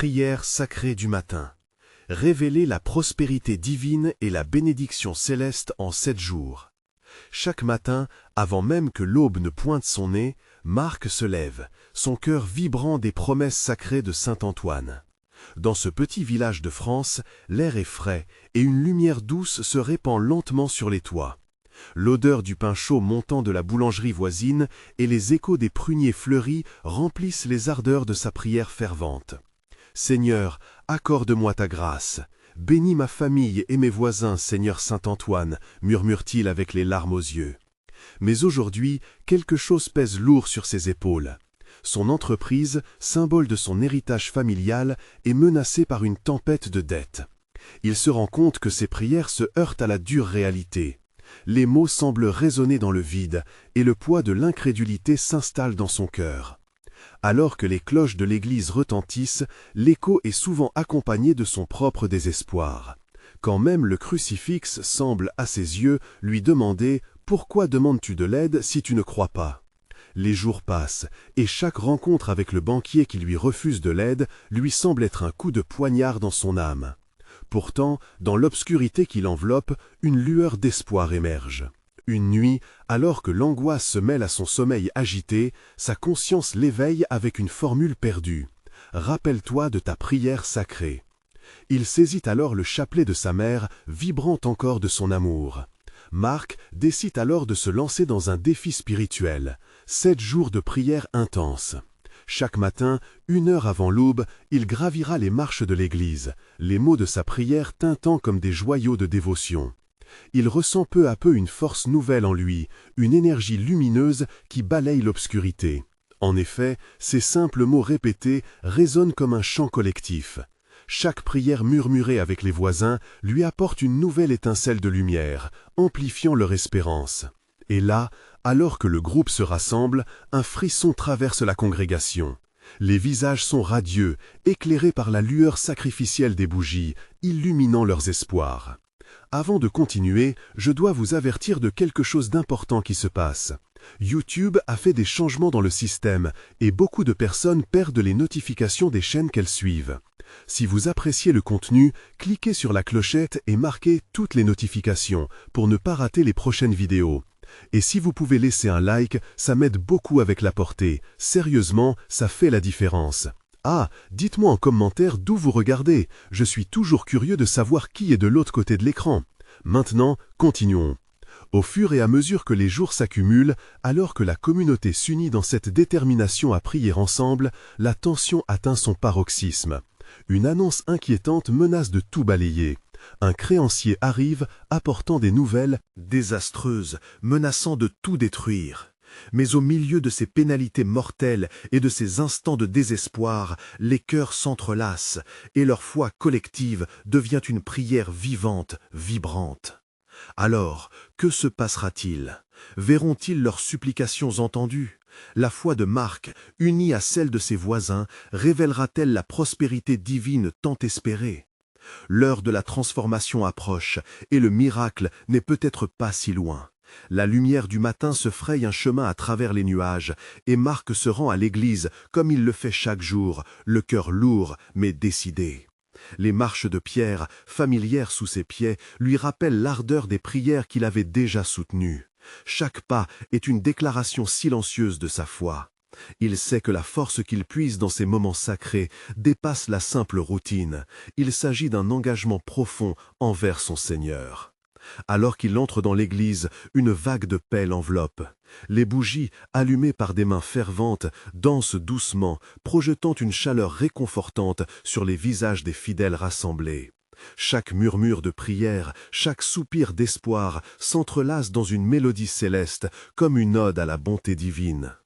Prière sacrée du matin. Révéler la prospérité divine et la bénédiction céleste en 7 jours. Chaque matin, avant même que l'aube ne pointe son nez, Marc se lève, son cœur vibrant des promesses sacrées de saint Antoine. Dans ce petit village de France, l'air est frais et une lumière douce se répand lentement sur les toits. L'odeur du pain chaud montant de la boulangerie voisine et les échos des pruniers fleuris remplissent les ardeurs de sa prière fervente. « Seigneur, accorde-moi ta grâce. Bénis ma famille et mes voisins, Seigneur saint Antoine », murmure-t-il avec les larmes aux yeux. Mais aujourd'hui, quelque chose pèse lourd sur ses épaules. Son entreprise, symbole de son héritage familial, est menacée par une tempête de dettes. Il se rend compte que ses prières se heurtent à la dure réalité. Les mots semblent résonner dans le vide, et le poids de l'incrédulité s'installe dans son cœur. Alors que les cloches de l'église retentissent, l'écho est souvent accompagné de son propre désespoir. Quand même le crucifix semble, à ses yeux, lui demander « Pourquoi demandes-tu de l'aide si tu ne crois pas ?» Les jours passent, et chaque rencontre avec le banquier qui lui refuse de l'aide lui semble être un coup de poignard dans son âme. Pourtant, dans l'obscurité qui l'enveloppe, une lueur d'espoir émerge. Une nuit, alors que l'angoisse se mêle à son sommeil agité, sa conscience l'éveille avec une formule perdue. « Rappelle-toi de ta prière sacrée ». Il saisit alors le chapelet de sa mère, vibrant encore de son amour. Marc décide alors de se lancer dans un défi spirituel. 7 jours de prière intense. Chaque matin, 1 heure avant l'aube, il gravira les marches de l'église, les mots de sa prière tintant comme des joyaux de dévotion. Il ressent peu à peu une force nouvelle en lui, une énergie lumineuse qui balaye l'obscurité. En effet, ces simples mots répétés résonnent comme un chant collectif. Chaque prière murmurée avec les voisins lui apporte une nouvelle étincelle de lumière, amplifiant leur espérance. Et là, alors que le groupe se rassemble, un frisson traverse la congrégation. Les visages sont radieux, éclairés par la lueur sacrificielle des bougies, illuminant leurs espoirs. Avant de continuer, je dois vous avertir de quelque chose d'important qui se passe. YouTube a fait des changements dans le système et beaucoup de personnes perdent les notifications des chaînes qu'elles suivent. Si vous appréciez le contenu, cliquez sur la clochette et marquez toutes les notifications pour ne pas rater les prochaines vidéos. Et si vous pouvez laisser un like, ça m'aide beaucoup avec la portée. Sérieusement, ça fait la différence. Ah, dites-moi en commentaire d'où vous regardez. Je suis toujours curieux de savoir qui est de l'autre côté de l'écran. Maintenant, continuons. Au fur et à mesure que les jours s'accumulent, alors que la communauté s'unit dans cette détermination à prier ensemble, la tension atteint son paroxysme. Une annonce inquiétante menace de tout balayer. Un créancier arrive apportant des nouvelles désastreuses, menaçant de tout détruire. Mais au milieu de ces pénalités mortelles et de ces instants de désespoir, les cœurs s'entrelacent et leur foi collective devient une prière vivante, vibrante. Alors, que se passera-t-il? Verront-ils leurs supplications entendues? La foi de Marc, unie à celle de ses voisins, révélera-t-elle la prospérité divine tant espérée? L'heure de la transformation approche, et le miracle n'est peut-être pas si loin. La lumière du matin se fraye un chemin à travers les nuages, et Marc se rend à l'église comme il le fait chaque jour, le cœur lourd mais décidé. Les marches de pierre, familières sous ses pieds, lui rappellent l'ardeur des prières qu'il avait déjà soutenues. Chaque pas est une déclaration silencieuse de sa foi. Il sait que la force qu'il puise dans ces moments sacrés dépasse la simple routine. Il s'agit d'un engagement profond envers son Seigneur. Alors qu'il entre dans l'église, une vague de paix l'enveloppe. Les bougies, allumées par des mains ferventes, dansent doucement, projetant une chaleur réconfortante sur les visages des fidèles rassemblés. Chaque murmure de prière, chaque soupir d'espoir s'entrelace dans une mélodie céleste, comme une ode à la bonté divine.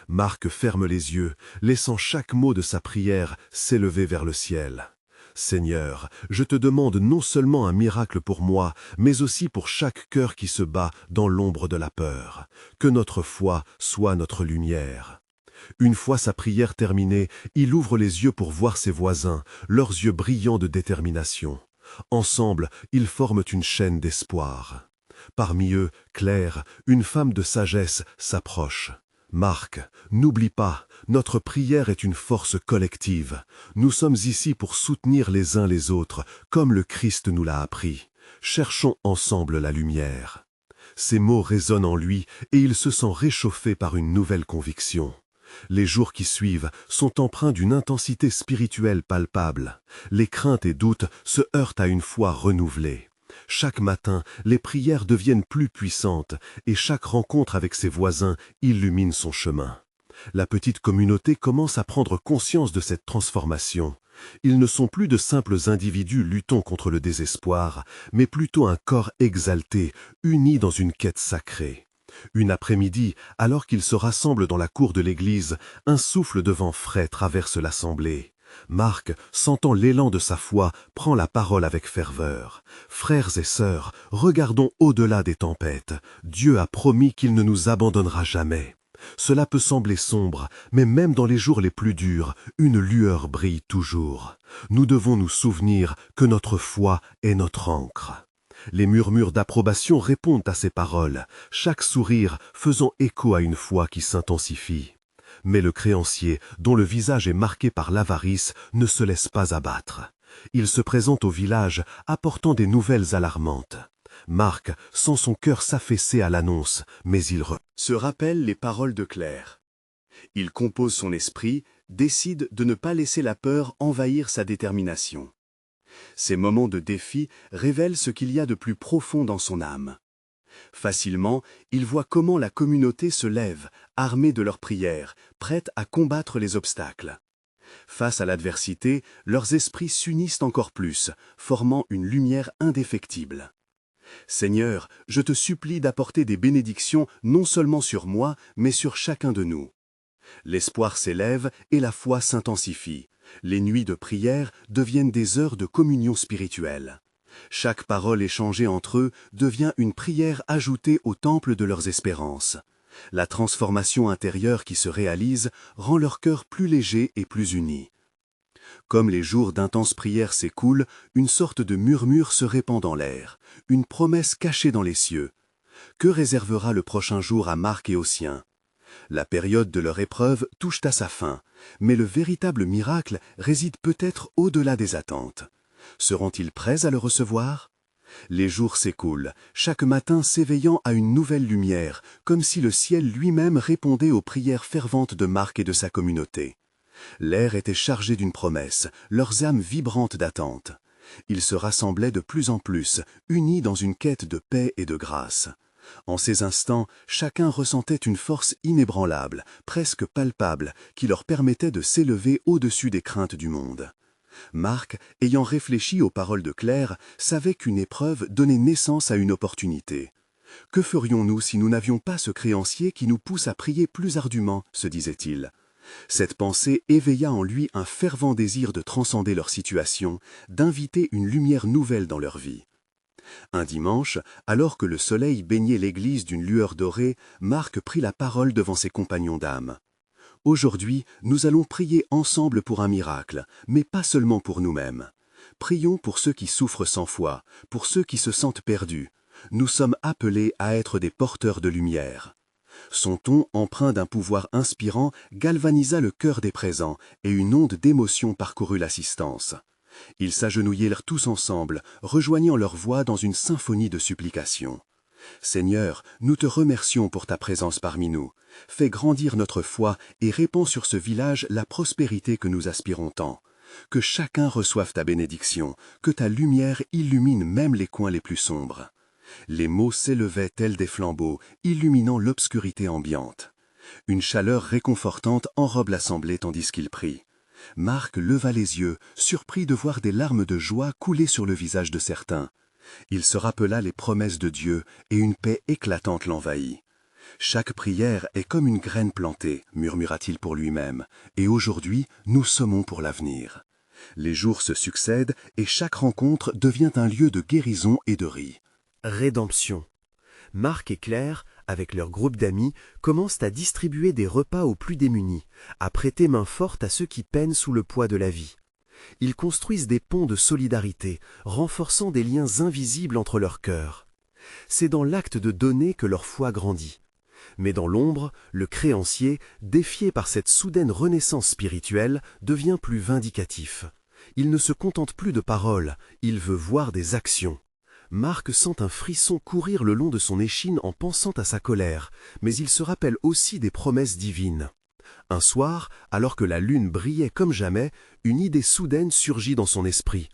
Marc ferme les yeux, laissant chaque mot de sa prière s'élever vers le ciel. Seigneur, je te demande non seulement un miracle pour moi, mais aussi pour chaque cœur qui se bat dans l'ombre de la peur. Que notre foi soit notre lumière. Une fois sa prière terminée, il ouvre les yeux pour voir ses voisins, leurs yeux brillants de détermination. Ensemble, ils forment une chaîne d'espoir. Parmi eux, Claire, une femme de sagesse, s'approche. Marc, n'oublie pas, notre prière est une force collective. Nous sommes ici pour soutenir les uns les autres, comme le Christ nous l'a appris. Cherchons ensemble la lumière. Ces mots résonnent en lui et il se sent réchauffé par une nouvelle conviction. Les jours qui suivent sont empreints d'une intensité spirituelle palpable. Les craintes et doutes se heurtent à une foi renouvelée. Chaque matin, les prières deviennent plus puissantes et chaque rencontre avec ses voisins illumine son chemin. La petite communauté commence à prendre conscience de cette transformation. Ils ne sont plus de simples individus luttant contre le désespoir, mais plutôt un corps exalté, uni dans une quête sacrée. Une après-midi, alors qu'ils se rassemblent dans la cour de l'église, un souffle de vent frais traverse l'assemblée. Marc, sentant l'élan de sa foi, prend la parole avec ferveur. « Frères et sœurs, regardons au-delà des tempêtes. Dieu a promis qu'il ne nous abandonnera jamais. » Cela peut sembler sombre, mais même dans les jours les plus durs, une lueur brille toujours. Nous devons nous souvenir que notre foi est notre encre. Les murmures d'approbation répondent à ces paroles, chaque sourire faisant écho à une foi qui s'intensifie. Mais le créancier, dont le visage est marqué par l'avarice, ne se laisse pas abattre. Il se présente au village, apportant des nouvelles alarmantes. Marc sent son cœur s'affaisser à l'annonce, mais il se rappelle les paroles de Claire. Il compose son esprit, décide de ne pas laisser la peur envahir sa détermination. Ces moments de défi révèlent ce qu'il y a de plus profond dans son âme. Facilement, il voit comment la communauté se lève, armée de leurs prières, prête à combattre les obstacles. Face à l'adversité, leurs esprits s'unissent encore plus, formant une lumière indéfectible. Seigneur, je te supplie d'apporter des bénédictions non seulement sur moi, mais sur chacun de nous. L'espoir s'élève et la foi s'intensifie. Les nuits de prière deviennent des heures de communion spirituelle. Chaque parole échangée entre eux devient une prière ajoutée au temple de leurs espérances. La transformation intérieure qui se réalise rend leur cœur plus léger et plus uni. Comme les jours d'intenses prières s'écoulent, une sorte de murmure se répand dans l'air, une promesse cachée dans les cieux. Que réservera le prochain jour à Marc et aux siens? La période de leur épreuve touche à sa fin, mais le véritable miracle réside peut-être au-delà des attentes. Seront-ils prêts à le recevoir? Les jours s'écoulent, chaque matin s'éveillant à une nouvelle lumière, comme si le ciel lui-même répondait aux prières ferventes de Marc et de sa communauté. L'air était chargé d'une promesse, leurs âmes vibrantes d'attente. Ils se rassemblaient de plus en plus, unis dans une quête de paix et de grâce. En ces instants, chacun ressentait une force inébranlable, presque palpable, qui leur permettait de s'élever au-dessus des craintes du monde. Marc, ayant réfléchi aux paroles de Claire, savait qu'une épreuve donnait naissance à une opportunité. « Que ferions-nous si nous n'avions pas ce créancier qui nous pousse à prier plus ardument ?» se disait-il. Cette pensée éveilla en lui un fervent désir de transcender leur situation, d'inviter une lumière nouvelle dans leur vie. Un dimanche, alors que le soleil baignait l'église d'une lueur dorée, Marc prit la parole devant ses compagnons d'âme. « Aujourd'hui, nous allons prier ensemble pour un miracle, mais pas seulement pour nous-mêmes. Prions pour ceux qui souffrent sans foi, pour ceux qui se sentent perdus. Nous sommes appelés à être des porteurs de lumière. » Son ton, empreint d'un pouvoir inspirant, galvanisa le cœur des présents et une onde d'émotion parcourut l'assistance. Ils s'agenouillèrent tous ensemble, rejoignant leur voix dans une symphonie de supplications. « Seigneur, nous te remercions pour ta présence parmi nous. Fais grandir notre foi et répands sur ce village la prospérité que nous aspirons tant. Que chacun reçoive ta bénédiction, que ta lumière illumine même les coins les plus sombres. » Les mots s'élevaient tels des flambeaux, illuminant l'obscurité ambiante. Une chaleur réconfortante enrobe l'assemblée tandis qu'il prie. Marc leva les yeux, surpris de voir des larmes de joie couler sur le visage de certains. Il se rappela les promesses de Dieu et une paix éclatante l'envahit. « Chaque prière est comme une graine plantée, murmura-t-il pour lui-même, et aujourd'hui nous sommons pour l'avenir. » Les jours se succèdent et chaque rencontre devient un lieu de guérison et de ris. Rédemption. Marc et Claire, avec leur groupe d'amis, commencent à distribuer des repas aux plus démunis, à prêter main forte à ceux qui peinent sous le poids de la vie. Ils construisent des ponts de solidarité, renforçant des liens invisibles entre leurs cœurs. C'est dans l'acte de donner que leur foi grandit. Mais dans l'ombre, le créancier, défié par cette soudaine renaissance spirituelle, devient plus vindicatif. Il ne se contente plus de paroles, il veut voir des actions. Marc sent un frisson courir le long de son échine en pensant à sa colère, mais il se rappelle aussi des promesses divines. Un soir, alors que la lune brillait comme jamais, une idée soudaine surgit dans son esprit.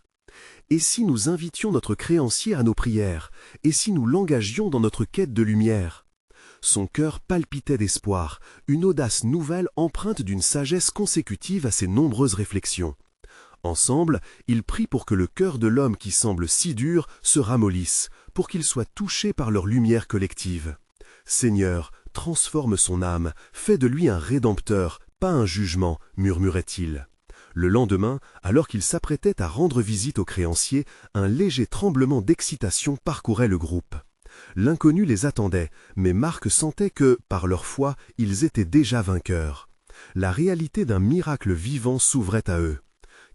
Et si nous invitions notre créancier à nos prières? Et si nous l'engagions dans notre quête de lumière? Son cœur palpitait d'espoir, une audace nouvelle empreinte d'une sagesse consécutive à ses nombreuses réflexions. Ensemble, ils prient pour que le cœur de l'homme qui semble si dur se ramollisse, pour qu'il soit touché par leur lumière collective. Seigneur, transforme son âme, fais de lui un rédempteur, pas un jugement, murmurait-il. Le lendemain, alors qu'il s'apprêtait à rendre visite au créancier, un léger tremblement d'excitation parcourait le groupe. L'inconnu les attendait, mais Marc sentait que, par leur foi, ils étaient déjà vainqueurs. La réalité d'un miracle vivant s'ouvrait à eux.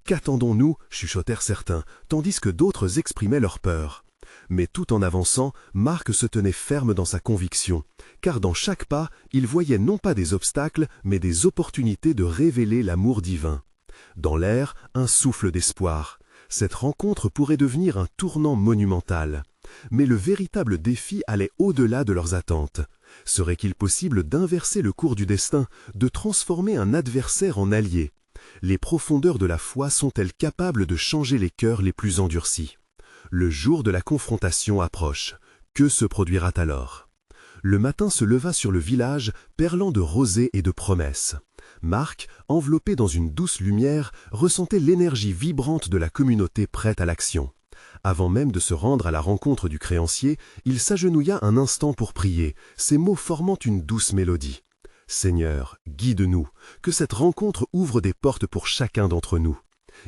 « Qu'attendons-nous » chuchotèrent certains, tandis que d'autres exprimaient leur peur. Mais tout en avançant, Marc se tenait ferme dans sa conviction, car dans chaque pas, il voyait non pas des obstacles, mais des opportunités de révéler l'amour divin. Dans l'air, un souffle d'espoir. Cette rencontre pourrait devenir un tournant monumental. Mais le véritable défi allait au-delà de leurs attentes. Serait-il possible d'inverser le cours du destin, de transformer un adversaire en allié? Les profondeurs de la foi sont-elles capables de changer les cœurs les plus endurcis? Le jour de la confrontation approche. Que se produira alors? Le matin se leva sur le village, perlant de rosée et de promesses. Marc, enveloppé dans une douce lumière, ressentait l'énergie vibrante de la communauté prête à l'action. Avant même de se rendre à la rencontre du créancier, il s'agenouilla un instant pour prier, ses mots formant une douce mélodie. « Seigneur, guide-nous, que cette rencontre ouvre des portes pour chacun d'entre nous. »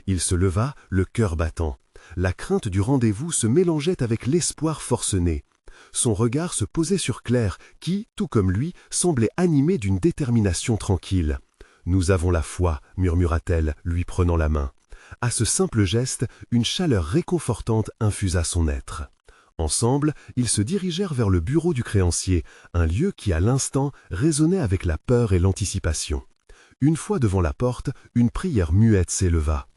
Il se leva, le cœur battant. La crainte du rendez-vous se mélangeait avec l'espoir forcené. Son regard se posait sur Claire, qui, tout comme lui, semblait animée d'une détermination tranquille. « Nous avons la foi » murmura-t-elle, lui prenant la main. À ce simple geste, une chaleur réconfortante infusa son être. Ensemble, ils se dirigèrent vers le bureau du créancier, un lieu qui, à l'instant, résonnait avec la peur et l'anticipation. Une fois devant la porte, une prière muette s'éleva.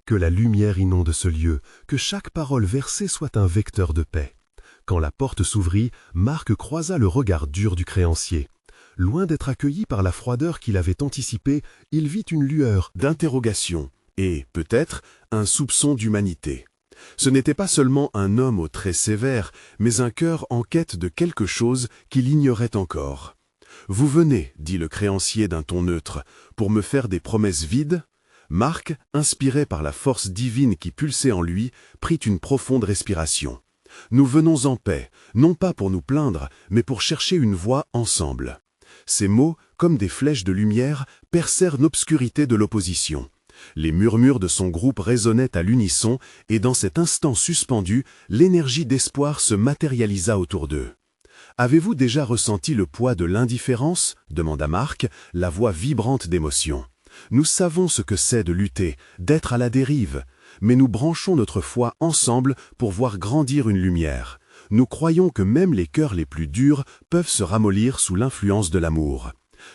Que la lumière inonde ce lieu, que chaque parole versée soit un vecteur de paix. Quand la porte s'ouvrit, Marc croisa le regard dur du créancier. Loin d'être accueilli par la froideur qu'il avait anticipée, il vit une lueur d'interrogation et, peut-être, un soupçon d'humanité. Ce n'était pas seulement un homme aux traits sévères, mais un cœur en quête de quelque chose qu'il ignorait encore. « Vous venez, dit le créancier d'un ton neutre, pour me faire des promesses vides ?» Marc, inspiré par la force divine qui pulsait en lui, prit une profonde respiration. « Nous venons en paix, non pas pour nous plaindre, mais pour chercher une voie ensemble. » Ces mots, comme des flèches de lumière, percèrent l'obscurité de l'opposition. Les murmures de son groupe résonnaient à l'unisson, et dans cet instant suspendu, l'énergie d'espoir se matérialisa autour d'eux. « Avez-vous déjà ressenti le poids de l'indifférence » demanda Marc, la voix vibrante d'émotion. « Nous savons ce que c'est de lutter, d'être à la dérive, mais nous branchons notre foi ensemble pour voir grandir une lumière. Nous croyons que même les cœurs les plus durs peuvent se ramollir sous l'influence de l'amour. »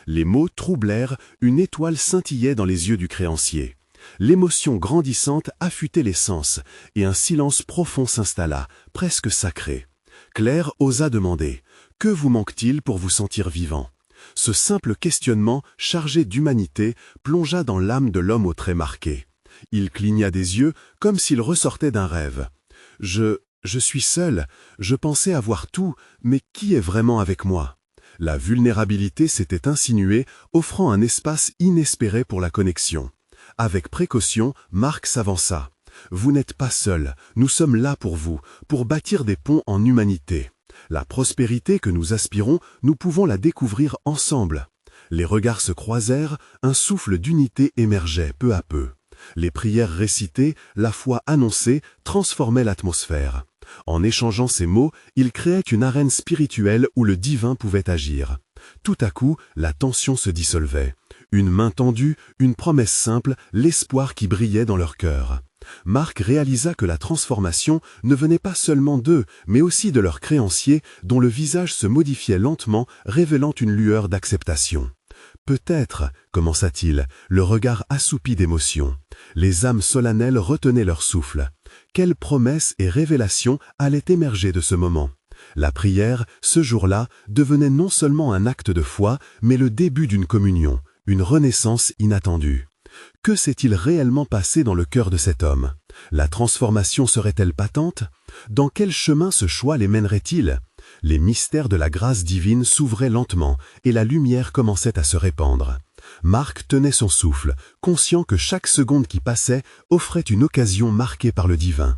Les mots troublèrent, une étoile scintillait dans les yeux du créancier. L'émotion grandissante affûtait les sens, et un silence profond s'installa, presque sacré. Claire osa demander « Que vous manque-t-il pour vous sentir vivant ?» Ce simple questionnement, chargé d'humanité, plongea dans l'âme de l'homme aux traits marqués. Il cligna des yeux, comme s'il ressortait d'un rêve. « Je suis seul, je pensais avoir tout, mais qui est vraiment avec moi ?» La vulnérabilité s'était insinuée, offrant un espace inespéré pour la connexion. Avec précaution, Marc s'avança. « Vous n'êtes pas seul, nous sommes là pour vous, pour bâtir des ponts en humanité. La prospérité que nous aspirons, nous pouvons la découvrir ensemble. » Les regards se croisèrent, un souffle d'unité émergeait peu à peu. Les prières récitées, la foi annoncée, transformaient l'atmosphère. En échangeant ces mots, ils créaient une arène spirituelle où le divin pouvait agir. Tout à coup, la tension se dissolvait. Une main tendue, une promesse simple, l'espoir qui brillait dans leur cœur. Marc réalisa que la transformation ne venait pas seulement d'eux, mais aussi de leurs créanciers, dont le visage se modifiait lentement, révélant une lueur d'acceptation. Peut-être, commença-t-il, le regard assoupi d'émotion. Les âmes solennelles retenaient leur souffle. Quelles promesses et révélations allaient émerger de ce moment? La prière, ce jour-là, devenait non seulement un acte de foi, mais le début d'une communion, une renaissance inattendue. Que s'est-il réellement passé dans le cœur de cet homme? La transformation serait-elle patente? Dans quel chemin ce choix les mènerait-il? Les mystères de la grâce divine s'ouvraient lentement et la lumière commençait à se répandre. Marc tenait son souffle, conscient que chaque seconde qui passait offrait une occasion marquée par le divin.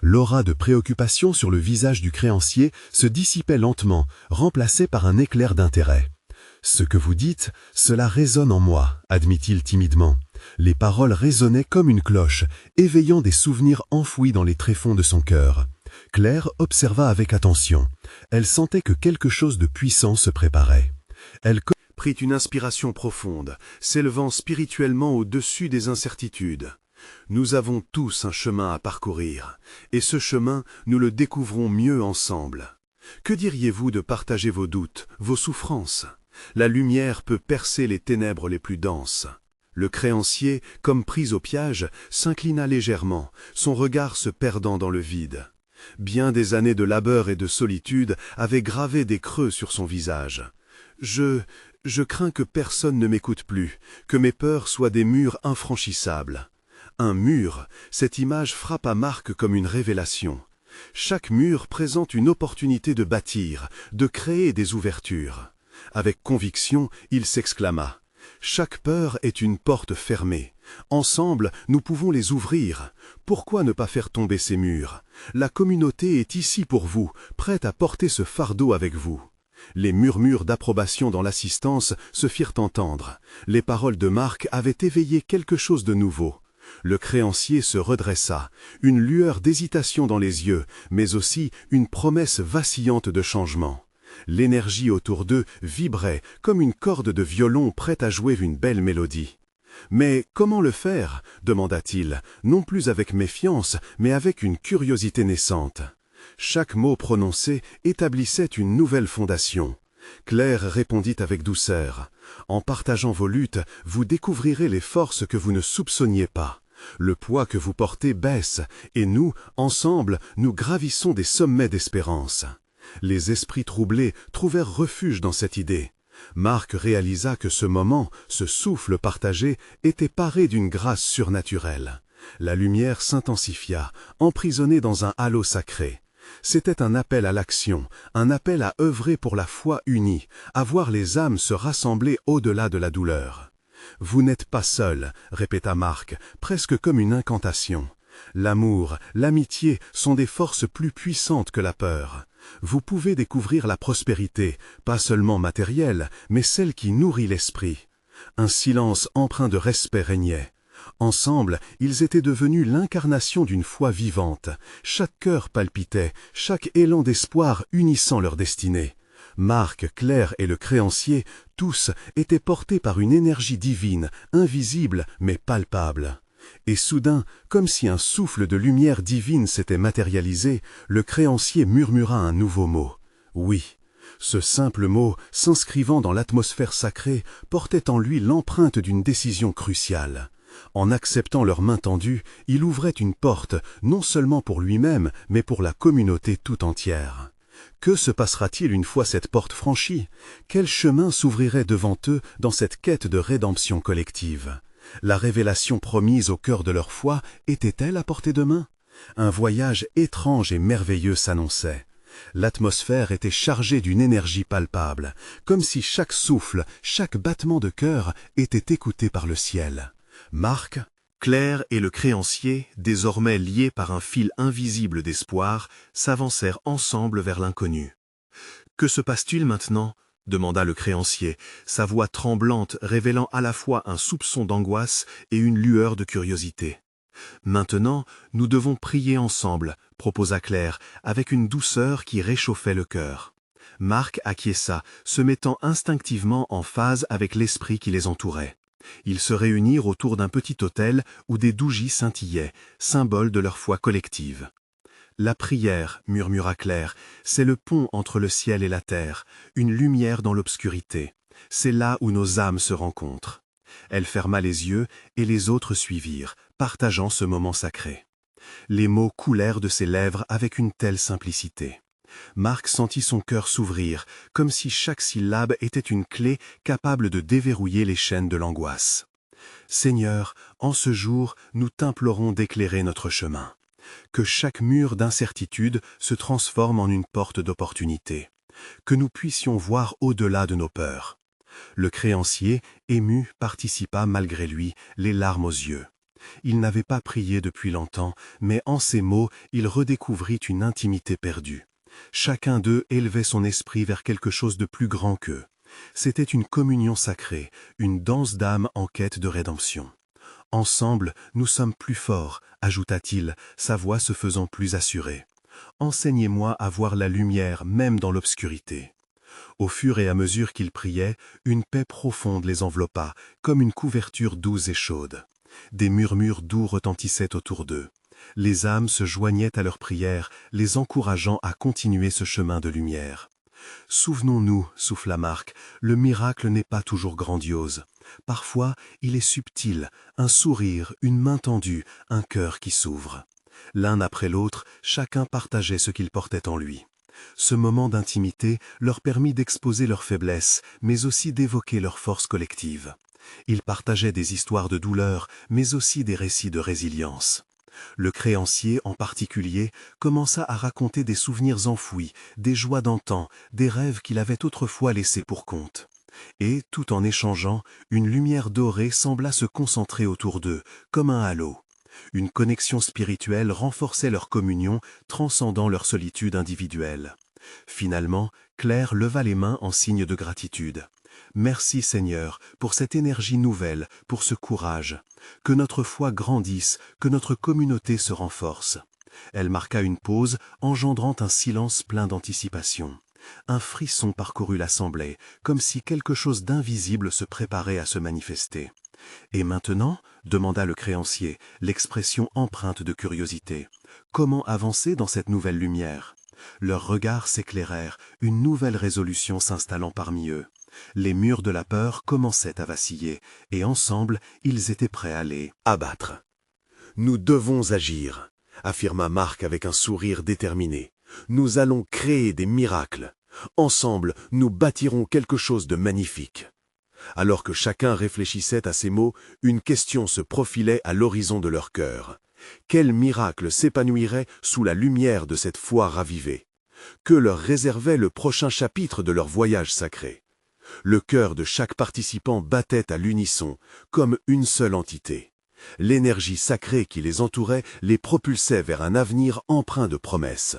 L'aura de préoccupation sur le visage du créancier se dissipait lentement, remplacée par un éclair d'intérêt. « Ce que vous dites, cela résonne en moi », admit-il timidement. Les paroles résonnaient comme une cloche, éveillant des souvenirs enfouis dans les tréfonds de son cœur. Claire observa avec attention. Elle sentait que quelque chose de puissant se préparait. Elle prit une inspiration profonde, s'élevant spirituellement au-dessus des incertitudes. Nous avons tous un chemin à parcourir, et ce chemin, nous le découvrons mieux ensemble. Que diriez-vous de partager vos doutes, vos souffrances? La lumière peut percer les ténèbres les plus denses. Le créancier, comme pris au piège, s'inclina légèrement, son regard se perdant dans le vide. Bien des années de labeur et de solitude avaient gravé des creux sur son visage. Je crains que personne ne m'écoute plus, que mes peurs soient des murs infranchissables. Un mur, cette image frappe à Marc comme une révélation. Chaque mur présente une opportunité de bâtir, de créer des ouvertures. Avec conviction, il s'exclama. Chaque peur est une porte fermée. Ensemble, nous pouvons les ouvrir. Pourquoi ne pas faire tomber ces murs? La communauté est ici pour vous, prête à porter ce fardeau avec vous. Les murmures d'approbation dans l'assistance se firent entendre. Les paroles de Marc avaient éveillé quelque chose de nouveau. Le créancier se redressa, une lueur d'hésitation dans les yeux, mais aussi une promesse vacillante de changement. L'énergie autour d'eux vibrait comme une corde de violon prête à jouer une belle mélodie. « Mais comment le faire » demanda-t-il, non plus avec méfiance, mais avec une curiosité naissante. Chaque mot prononcé établissait une nouvelle fondation. Claire répondit avec douceur. « En partageant vos luttes, vous découvrirez les forces que vous ne soupçonniez pas. Le poids que vous portez baisse, et nous, ensemble, nous gravissons des sommets d'espérance. » Les esprits troublés trouvèrent refuge dans cette idée. Marc réalisa que ce moment, ce souffle partagé, était paré d'une grâce surnaturelle. La lumière s'intensifia, emprisonnée dans un halo sacré. C'était un appel à l'action, un appel à œuvrer pour la foi unie, à voir les âmes se rassembler au-delà de la douleur. « Vous n'êtes pas seul », répéta Marc, presque comme une incantation. L'amour, l'amitié sont des forces plus puissantes que la peur. Vous pouvez découvrir la prospérité, pas seulement matérielle, mais celle qui nourrit l'esprit. Un silence empreint de respect régnait. Ensemble, ils étaient devenus l'incarnation d'une foi vivante. Chaque cœur palpitait, chaque élan d'espoir unissant leur destinée. Marc, Claire et le créancier, tous étaient portés par une énergie divine, invisible mais palpable. Et soudain, comme si un souffle de lumière divine s'était matérialisé, le créancier murmura un nouveau mot. Oui. Ce simple mot, s'inscrivant dans l'atmosphère sacrée, portait en lui l'empreinte d'une décision cruciale. En acceptant leur main tendue, il ouvrait une porte, non seulement pour lui-même, mais pour la communauté tout entière. Que se passera-t-il une fois cette porte franchie? Quel chemin s'ouvrirait devant eux dans cette quête de rédemption collective? La révélation promise au cœur de leur foi était-elle à portée de main? Un voyage étrange et merveilleux s'annonçait. L'atmosphère était chargée d'une énergie palpable, comme si chaque souffle, chaque battement de cœur était écouté par le ciel. Marc, Claire et le créancier, désormais liés par un fil invisible d'espoir, s'avancèrent ensemble vers l'inconnu. « Que se passe-t-il maintenant ?» demanda le créancier, sa voix tremblante révélant à la fois un soupçon d'angoisse et une lueur de curiosité. « Maintenant, nous devons prier ensemble, » proposa Claire, avec une douceur qui réchauffait le cœur. Marc acquiesça, se mettant instinctivement en phase avec l'esprit qui les entourait. Ils se réunirent autour d'un petit autel où des dougies scintillaient, symbole de leur foi collective. La prière, murmura Claire, c'est le pont entre le ciel et la terre, une lumière dans l'obscurité. C'est là où nos âmes se rencontrent. Elle ferma les yeux et les autres suivirent, partageant ce moment sacré. Les mots coulèrent de ses lèvres avec une telle simplicité. Marc sentit son cœur s'ouvrir, comme si chaque syllabe était une clé capable de déverrouiller les chaînes de l'angoisse. « Seigneur, en ce jour, nous t'implorons d'éclairer notre chemin. Que chaque mur d'incertitude se transforme en une porte d'opportunité. Que nous puissions voir au-delà de nos peurs. » Le créancier, ému, participa malgré lui, les larmes aux yeux. Il n'avait pas prié depuis longtemps, mais en ces mots, il redécouvrit une intimité perdue. Chacun d'eux élevait son esprit vers quelque chose de plus grand qu'eux. C'était une communion sacrée, une danse d'âme en quête de rédemption. « Ensemble, nous sommes plus forts », ajouta-t-il, sa voix se faisant plus assurée. « Enseignez-moi à voir la lumière même dans l'obscurité. » Au fur et à mesure qu'ils priaient, une paix profonde les enveloppa, comme une couverture douce et chaude. Des murmures doux retentissaient autour d'eux. Les âmes se joignaient à leurs prières, les encourageant à continuer ce chemin de lumière. « Souvenons-nous, souffla Marc, le miracle n'est pas toujours grandiose. Parfois, il est subtil, un sourire, une main tendue, un cœur qui s'ouvre. » L'un après l'autre, chacun partageait ce qu'il portait en lui. Ce moment d'intimité leur permit d'exposer leurs faiblesses, mais aussi d'évoquer leur force collective. Ils partageaient des histoires de douleur, mais aussi des récits de résilience. Le créancier, en particulier, commença à raconter des souvenirs enfouis, des joies d'antan, des rêves qu'il avait autrefois laissés pour compte. Et, tout en échangeant, une lumière dorée sembla se concentrer autour d'eux, comme un halo. Une connexion spirituelle renforçait leur communion, transcendant leur solitude individuelle. Finalement, Claire leva les mains en signe de gratitude. « Merci Seigneur, pour cette énergie nouvelle, pour ce courage. Que notre foi grandisse, que notre communauté se renforce. » Elle marqua une pause, engendrant un silence plein d'anticipation. Un frisson parcourut l'assemblée, comme si quelque chose d'invisible se préparait à se manifester. « Et maintenant ?» demanda le créancier, l'expression empreinte de curiosité. « Comment avancer dans cette nouvelle lumière ?» Leurs regards s'éclairèrent, une nouvelle résolution s'installant parmi eux. Les murs de la peur commençaient à vaciller, et ensemble, ils étaient prêts à les abattre. « Nous devons agir », affirma Marc avec un sourire déterminé. « Nous allons créer des miracles. Ensemble, nous bâtirons quelque chose de magnifique. » Alors que chacun réfléchissait à ces mots, une question se profilait à l'horizon de leur cœur. Quel miracle s'épanouirait sous la lumière de cette foi ravivée? Que leur réservait le prochain chapitre de leur voyage sacré? Le cœur de chaque participant battait à l'unisson, comme une seule entité. L'énergie sacrée qui les entourait les propulsait vers un avenir empreint de promesses.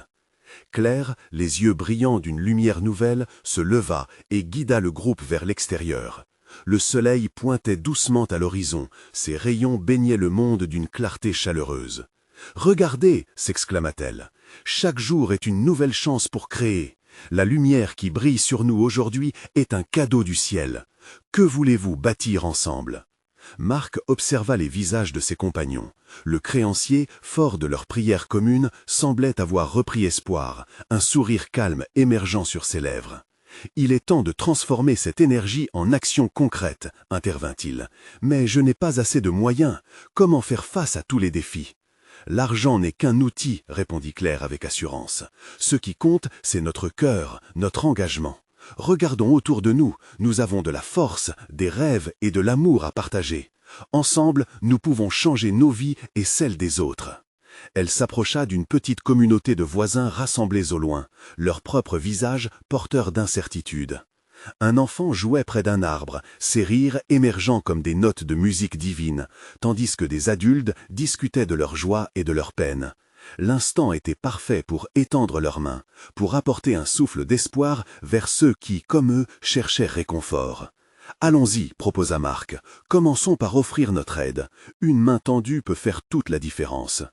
Claire, les yeux brillants d'une lumière nouvelle, se leva et guida le groupe vers l'extérieur. Le soleil pointait doucement à l'horizon, ses rayons baignaient le monde d'une clarté chaleureuse. « Regardez !» s'exclama-t-elle. « Chaque jour est une nouvelle chance pour créer. La lumière qui brille sur nous aujourd'hui est un cadeau du ciel. Que voulez-vous bâtir ensemble ?» Marc observa les visages de ses compagnons. Le créancier, fort de leur prière commune, semblait avoir repris espoir, un sourire calme émergeant sur ses lèvres. « Il est temps de transformer cette énergie en action concrète, » intervint-il. « Mais je n'ai pas assez de moyens. Comment faire face à tous les défis ?»« L'argent n'est qu'un outil, » répondit Claire avec assurance. « Ce qui compte, c'est notre cœur, notre engagement. Regardons autour de nous, nous avons de la force, des rêves et de l'amour à partager. Ensemble, nous pouvons changer nos vies et celles des autres. » Elle s'approcha d'une petite communauté de voisins rassemblés au loin, leurs propres visages porteurs d'incertitude. Un enfant jouait près d'un arbre, ses rires émergeant comme des notes de musique divine, tandis que des adultes discutaient de leur joie et de leur peine. L'instant était parfait pour étendre leurs mains, pour apporter un souffle d'espoir vers ceux qui, comme eux, cherchaient réconfort. « Allons-y, proposa Marc. Commençons par offrir notre aide. Une main tendue peut faire toute la différence. »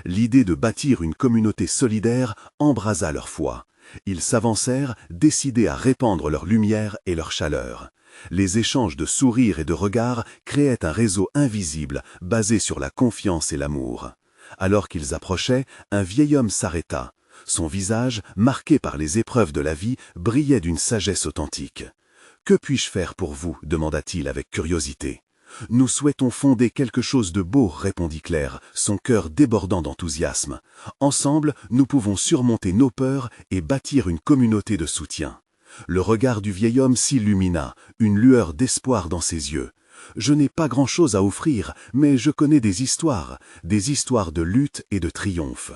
L'idée de bâtir une communauté solidaire embrasa leur foi. Ils s'avancèrent, décidés à répandre leur lumière et leur chaleur. Les échanges de sourires et de regards créaient un réseau invisible basé sur la confiance et l'amour. Alors qu'ils approchaient, un vieil homme s'arrêta. Son visage, marqué par les épreuves de la vie, brillait d'une sagesse authentique. « Que puis-je faire pour vous » demanda-t-il avec curiosité. « Nous souhaitons fonder quelque chose de beau » répondit Claire, son cœur débordant d'enthousiasme. « Ensemble, nous pouvons surmonter nos peurs et bâtir une communauté de soutien. » Le regard du vieil homme s'illumina, une lueur d'espoir dans ses yeux. « Je n'ai pas grand-chose à offrir, mais je connais des histoires de lutte et de triomphe. »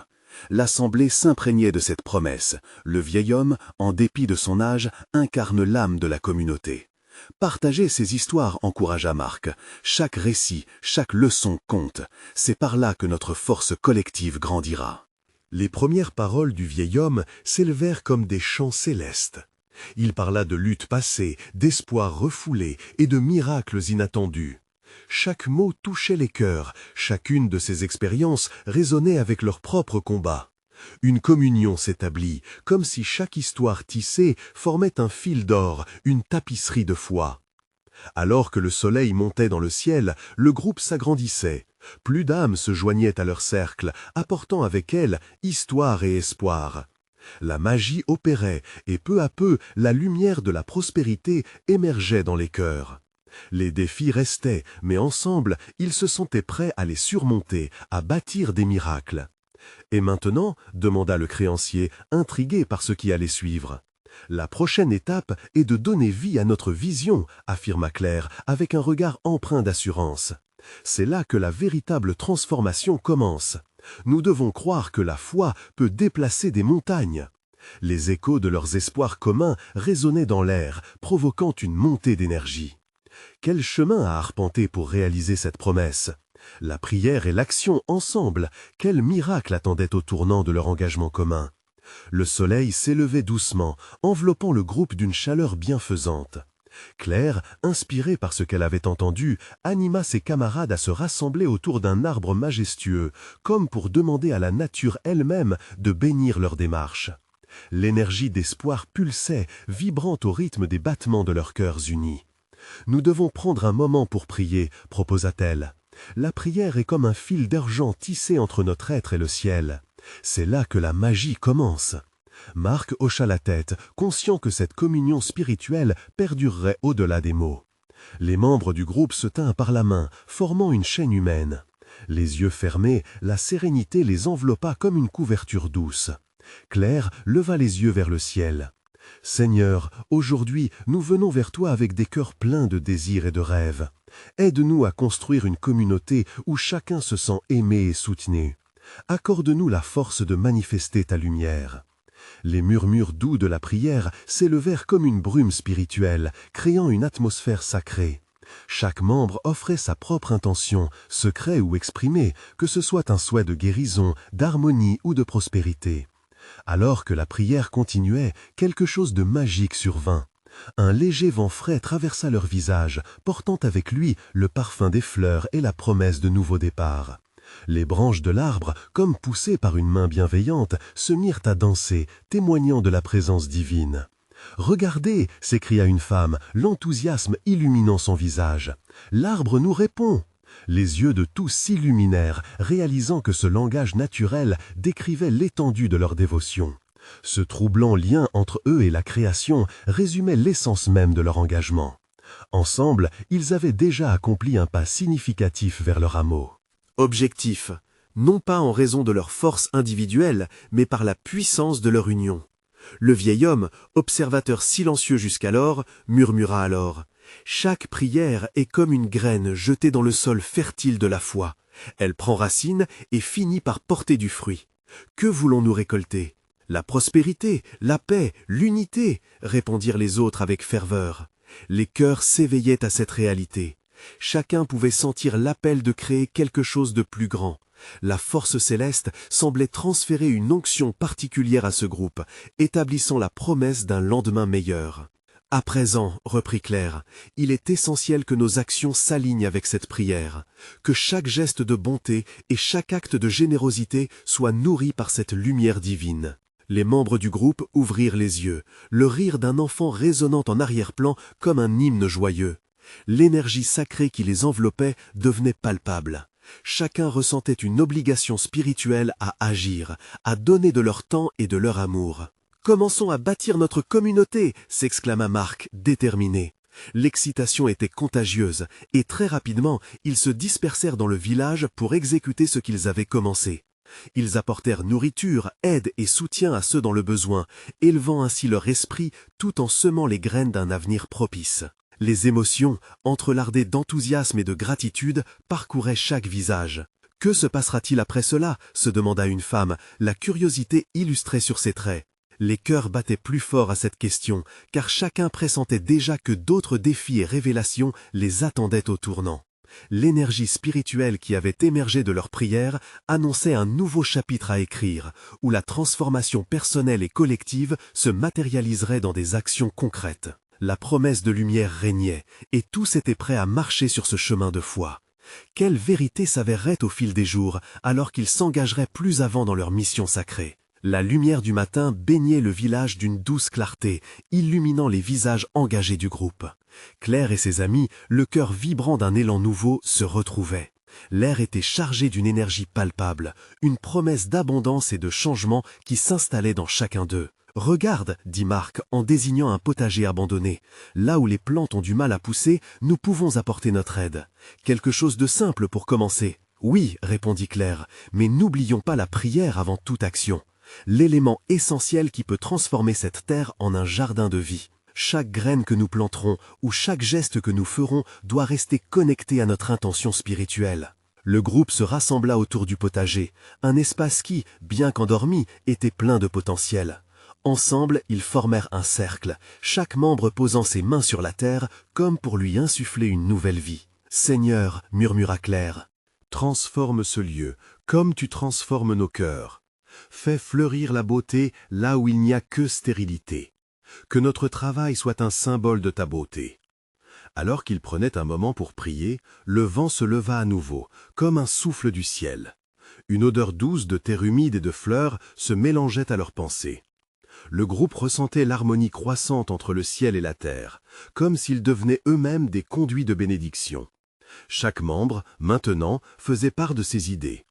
L'assemblée s'imprégnait de cette promesse. Le vieil homme, en dépit de son âge, incarne l'âme de la communauté. Partager ces histoires encouragea Marc. Chaque récit, chaque leçon compte. C'est par là que notre force collective grandira. Les premières paroles du vieil homme s'élevèrent comme des chants célestes. Il parla de luttes passées, d'espoirs refoulés et de miracles inattendus. Chaque mot touchait les cœurs, chacune de ces expériences résonnait avec leur propre combat. Une communion s'établit, comme si chaque histoire tissée formait un fil d'or, une tapisserie de foi. Alors que le soleil montait dans le ciel, le groupe s'agrandissait. Plus d'âmes se joignaient à leur cercle, apportant avec elles histoire et espoir. La magie opérait, et peu à peu, la lumière de la prospérité émergeait dans les cœurs. Les défis restaient, mais ensemble, ils se sentaient prêts à les surmonter, à bâtir des miracles. « Et maintenant » demanda le créancier, intrigué par ce qui allait suivre. « La prochaine étape est de donner vie à notre vision » affirma Claire, avec un regard empreint d'assurance. « C'est là que la véritable transformation commence. Nous devons croire que la foi peut déplacer des montagnes. » Les échos de leurs espoirs communs résonnaient dans l'air, provoquant une montée d'énergie. Quel chemin à arpenter pour réaliser cette promesse? La prière et l'action ensemble, quel miracle attendait au tournant de leur engagement commun? Le soleil s'élevait doucement, enveloppant le groupe d'une chaleur bienfaisante. Claire, inspirée par ce qu'elle avait entendu, anima ses camarades à se rassembler autour d'un arbre majestueux, comme pour demander à la nature elle-même de bénir leur démarche. L'énergie d'espoir pulsait, vibrant au rythme des battements de leurs cœurs unis. « Nous devons prendre un moment pour prier » proposa-t-elle. « La prière est comme un fil d'argent tissé entre notre être et le ciel. C'est là que la magie commence. » Marc hocha la tête, conscient que cette communion spirituelle perdurerait au-delà des mots. Les membres du groupe se tinrent par la main, formant une chaîne humaine. Les yeux fermés, la sérénité les enveloppa comme une couverture douce. Claire leva les yeux vers le ciel. « Seigneur, aujourd'hui, nous venons vers toi avec des cœurs pleins de désirs et de rêves. Aide-nous à construire une communauté où chacun se sent aimé et soutenu. Accorde-nous la force de manifester ta lumière. » Les murmures doux de la prière s'élevèrent comme une brume spirituelle, créant une atmosphère sacrée. Chaque membre offrait sa propre intention, secret ou exprimé, que ce soit un souhait de guérison, d'harmonie ou de prospérité. Alors que la prière continuait, quelque chose de magique survint. Un léger vent frais traversa leur visage, portant avec lui le parfum des fleurs et la promesse de nouveaux départs. Les branches de l'arbre, comme poussées par une main bienveillante, se mirent à danser, témoignant de la présence divine. « Regardez » s'écria une femme, l'enthousiasme illuminant son visage. « L'arbre nous répond !» Les yeux de tous s'illuminèrent, réalisant que ce langage naturel décrivait l'étendue de leur dévotion. Ce troublant lien entre eux et la création résumait l'essence même de leur engagement. Ensemble, ils avaient déjà accompli un pas significatif vers leur amour. Objectif, non pas en raison de leur force individuelle, mais par la puissance de leur union. Le vieil homme, observateur silencieux jusqu'alors, murmura alors « Chaque prière est comme une graine jetée dans le sol fertile de la foi. Elle prend racine et finit par porter du fruit. Que voulons-nous récolter? La prospérité, la paix, l'unité » répondirent les autres avec ferveur. Les cœurs s'éveillaient à cette réalité. Chacun pouvait sentir l'appel de créer quelque chose de plus grand. La force céleste semblait transférer une onction particulière à ce groupe, établissant la promesse d'un lendemain meilleur. « À présent, reprit Claire, il est essentiel que nos actions s'alignent avec cette prière, que chaque geste de bonté et chaque acte de générosité soit nourri par cette lumière divine. Les membres du groupe ouvrirent les yeux, le rire d'un enfant résonnant en arrière-plan comme un hymne joyeux. L'énergie sacrée qui les enveloppait devenait palpable. Chacun ressentait une obligation spirituelle à agir, à donner de leur temps et de leur amour. « Commençons à bâtir notre communauté !» s'exclama Marc, déterminé. L'excitation était contagieuse, et très rapidement, ils se dispersèrent dans le village pour exécuter ce qu'ils avaient commencé. Ils apportèrent nourriture, aide et soutien à ceux dans le besoin, élevant ainsi leur esprit tout en semant les graines d'un avenir propice. Les émotions, entrelardées d'enthousiasme et de gratitude, parcouraient chaque visage. « Que se passera-t-il après cela ?» se demanda une femme, la curiosité illustrée sur ses traits. Les cœurs battaient plus fort à cette question, car chacun pressentait déjà que d'autres défis et révélations les attendaient au tournant. L'énergie spirituelle qui avait émergé de leurs prières annonçait un nouveau chapitre à écrire, où la transformation personnelle et collective se matérialiserait dans des actions concrètes. La promesse de lumière régnait, et tous étaient prêts à marcher sur ce chemin de foi. Quelle vérité s'avérerait au fil des jours, alors qu'ils s'engageraient plus avant dans leur mission sacrée? La lumière du matin baignait le village d'une douce clarté, illuminant les visages engagés du groupe. Claire et ses amis, le cœur vibrant d'un élan nouveau, se retrouvaient. L'air était chargé d'une énergie palpable, une promesse d'abondance et de changement qui s'installait dans chacun d'eux. « Regarde, dit Marc en désignant un potager abandonné. Là où les plantes ont du mal à pousser, nous pouvons apporter notre aide. Quelque chose de simple pour commencer. »« Oui, répondit Claire, mais n'oublions pas la prière avant toute action. L'élément essentiel qui peut transformer cette terre en un jardin de vie. Chaque graine que nous planterons ou chaque geste que nous ferons doit rester connecté à notre intention spirituelle. » Le groupe se rassembla autour du potager, un espace qui, bien qu'endormi, était plein de potentiel. Ensemble, ils formèrent un cercle, chaque membre posant ses mains sur la terre comme pour lui insuffler une nouvelle vie. « Seigneur, murmura Claire, transforme ce lieu comme tu transformes nos cœurs. Fais fleurir la beauté là où il n'y a que stérilité. Que notre travail soit un symbole de ta beauté. » Alors qu'ils prenaient un moment pour prier, le vent se leva à nouveau, comme un souffle du ciel. Une odeur douce de terre humide et de fleurs se mélangeait à leurs pensées. Le groupe ressentait l'harmonie croissante entre le ciel et la terre, comme s'ils devenaient eux-mêmes des conduits de bénédiction. Chaque membre, maintenant, faisait part de ses idées.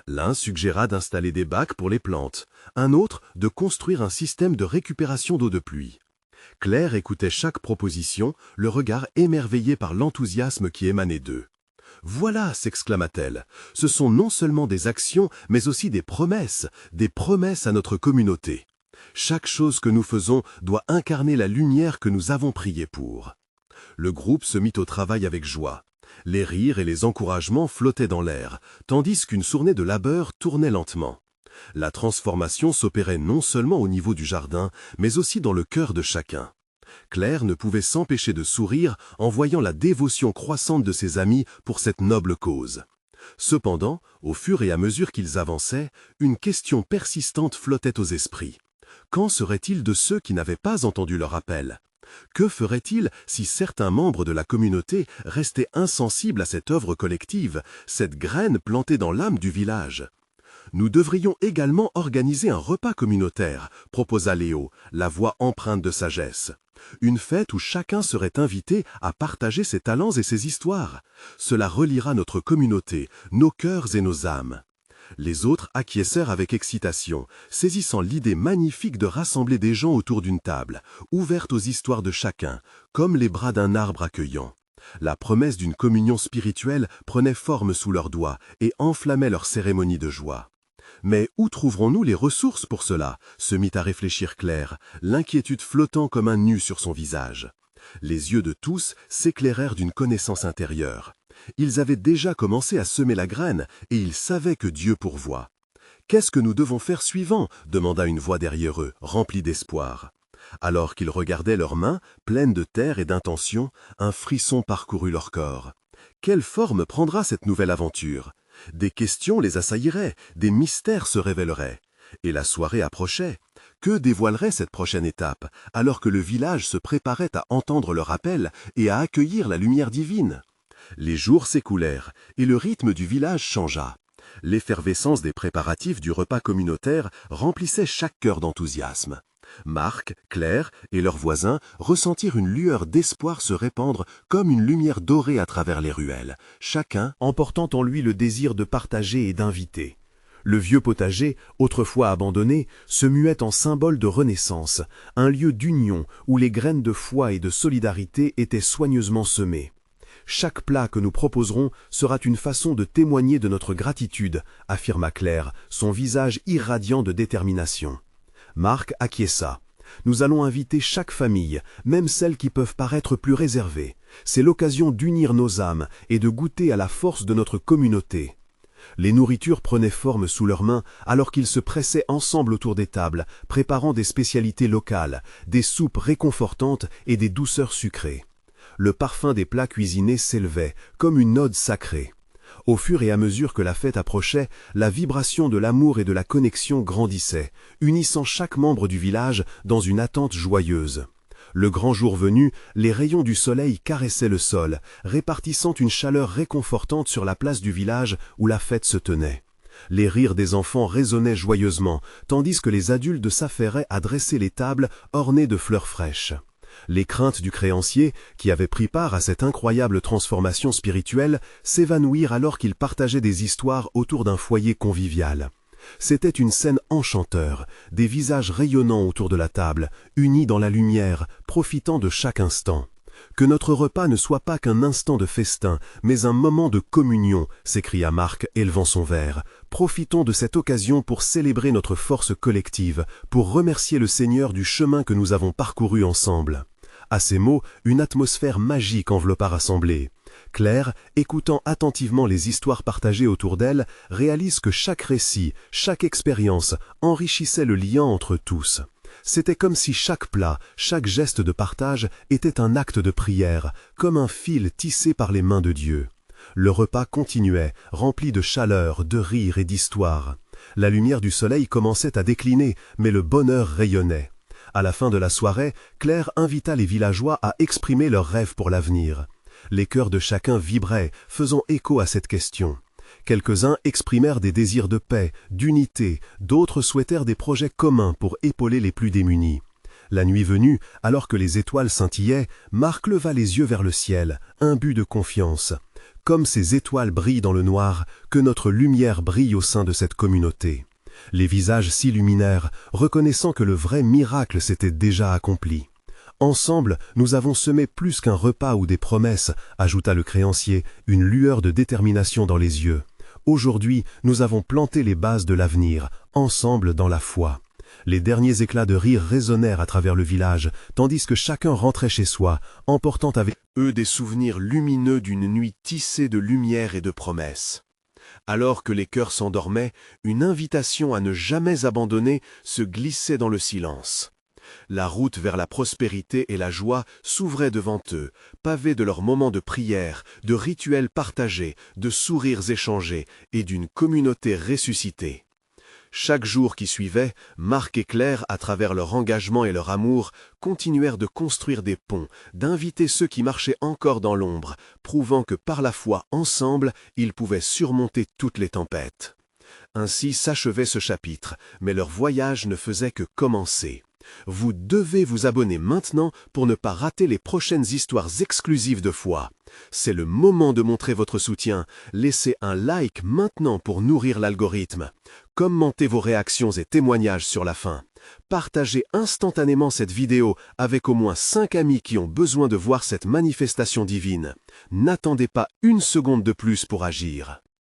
L'un suggéra d'installer des bacs pour les plantes, un autre de construire un système de récupération d'eau de pluie. Claire écoutait chaque proposition, le regard émerveillé par l'enthousiasme qui émanait d'eux. « Voilà » s'exclama-t-elle, « ce sont non seulement des actions, mais aussi des promesses à notre communauté. Chaque chose que nous faisons doit incarner la lumière que nous avons prié pour. » Le groupe se mit au travail avec joie. Les rires et les encouragements flottaient dans l'air, tandis qu'une sournée de labeur tournait lentement. La transformation s'opérait non seulement au niveau du jardin, mais aussi dans le cœur de chacun. Claire ne pouvait s'empêcher de sourire en voyant la dévotion croissante de ses amis pour cette noble cause. Cependant, au fur et à mesure qu'ils avançaient, une question persistante flottait aux esprits. Qu'en serait-il de ceux qui n'avaient pas entendu leur appel ? Que ferait-il si certains membres de la communauté restaient insensibles à cette œuvre collective, cette graine plantée dans l'âme du village ? Nous devrions également organiser un repas communautaire, proposa Léo, la voix empreinte de sagesse. Une fête où chacun serait invité à partager ses talents et ses histoires. Cela reliera notre communauté, nos cœurs et nos âmes. Les autres acquiescèrent avec excitation, saisissant l'idée magnifique de rassembler des gens autour d'une table, ouverte aux histoires de chacun, comme les bras d'un arbre accueillant. La promesse d'une communion spirituelle prenait forme sous leurs doigts et enflammait leur cérémonie de joie. Mais où trouverons-nous les ressources pour cela ? Se mit à réfléchir Claire, l'inquiétude flottant comme un nu sur son visage. Les yeux de tous s'éclairèrent d'une connaissance intérieure. Ils avaient déjà commencé à semer la graine et ils savaient que Dieu pourvoit. « Qu'est-ce que nous devons faire suivant ?» demanda une voix derrière eux, remplie d'espoir. Alors qu'ils regardaient leurs mains, pleines de terre et d'intention, un frisson parcourut leur corps. Quelle forme prendra cette nouvelle aventure ? Des questions les assailliraient, des mystères se révéleraient. Et la soirée approchait. Que dévoilerait cette prochaine étape, alors que le village se préparait à entendre leur appel et à accueillir la lumière divine ? Les jours s'écoulèrent, et le rythme du village changea. L'effervescence des préparatifs du repas communautaire remplissait chaque cœur d'enthousiasme. Marc, Claire et leurs voisins ressentirent une lueur d'espoir se répandre comme une lumière dorée à travers les ruelles, chacun emportant en lui le désir de partager et d'inviter. Le vieux potager, autrefois abandonné, se muait en symbole de renaissance, un lieu d'union où les graines de foi et de solidarité étaient soigneusement semées. Chaque plat que nous proposerons sera une façon de témoigner de notre gratitude, affirma Claire, son visage irradiant de détermination. Marc acquiesça. Nous allons inviter chaque famille, même celles qui peuvent paraître plus réservées. C'est l'occasion d'unir nos âmes et de goûter à la force de notre communauté. Les nourritures prenaient forme sous leurs mains alors qu'ils se pressaient ensemble autour des tables, préparant des spécialités locales, des soupes réconfortantes et des douceurs sucrées. Le parfum des plats cuisinés s'élevait, comme une ode sacrée. Au fur et à mesure que la fête approchait, la vibration de l'amour et de la connexion grandissait, unissant chaque membre du village dans une attente joyeuse. Le grand jour venu, les rayons du soleil caressaient le sol, répartissant une chaleur réconfortante sur la place du village où la fête se tenait. Les rires des enfants résonnaient joyeusement, tandis que les adultes s'affairaient à dresser les tables ornées de fleurs fraîches. Les craintes du créancier, qui avait pris part à cette incroyable transformation spirituelle, s'évanouirent alors qu'il partageait des histoires autour d'un foyer convivial. C'était une scène enchanteur, des visages rayonnants autour de la table, unis dans la lumière, profitant de chaque instant. Que notre repas ne soit pas qu'un instant de festin, mais un moment de communion, s'écria Marc, élevant son verre. Profitons de cette occasion pour célébrer notre force collective, pour remercier le Seigneur du chemin que nous avons parcouru ensemble. À ces mots, une atmosphère magique enveloppa l'assemblée. Claire, écoutant attentivement les histoires partagées autour d'elle, réalise que chaque récit, chaque expérience enrichissait le lien entre tous. C'était comme si chaque plat, chaque geste de partage était un acte de prière, comme un fil tissé par les mains de Dieu. Le repas continuait, rempli de chaleur, de rire et d'histoire. La lumière du soleil commençait à décliner, mais le bonheur rayonnait. À la fin de la soirée, Claire invita les villageois à exprimer leurs rêves pour l'avenir. Les cœurs de chacun vibraient, faisant écho à cette question. Quelques-uns exprimèrent des désirs de paix, d'unité, d'autres souhaitèrent des projets communs pour épauler les plus démunis. La nuit venue, alors que les étoiles scintillaient, Marc leva les yeux vers le ciel, imbu de confiance. Comme ces étoiles brillent dans le noir, que notre lumière brille au sein de cette communauté. Les visages s'illuminèrent, reconnaissant que le vrai miracle s'était déjà accompli. Ensemble, nous avons semé plus qu'un repas ou des promesses, ajouta le créancier, une lueur de détermination dans les yeux. Aujourd'hui, nous avons planté les bases de l'avenir, ensemble dans la foi. Les derniers éclats de rire résonnèrent à travers le village, tandis que chacun rentrait chez soi, emportant avec eux des souvenirs lumineux d'une nuit tissée de lumière et de promesses. Alors que les cœurs s'endormaient, une invitation à ne jamais abandonner se glissait dans le silence. La route vers la prospérité et la joie s'ouvrait devant eux, pavée de leurs moments de prière, de rituels partagés, de sourires échangés et d'une communauté ressuscitée. Chaque jour qui suivait, Marc et Claire, à travers leur engagement et leur amour, continuèrent de construire des ponts, d'inviter ceux qui marchaient encore dans l'ombre, prouvant que par la foi ensemble, ils pouvaient surmonter toutes les tempêtes. Ainsi s'achevait ce chapitre, mais leur voyage ne faisait que commencer. Vous devez vous abonner maintenant pour ne pas rater les prochaines histoires exclusives de foi. C'est le moment de montrer votre soutien. Laissez un like maintenant pour nourrir l'algorithme. Commentez vos réactions et témoignages sur la fin. Partagez instantanément cette vidéo avec au moins 5 amis qui ont besoin de voir cette manifestation divine. N'attendez pas une seconde de plus pour agir.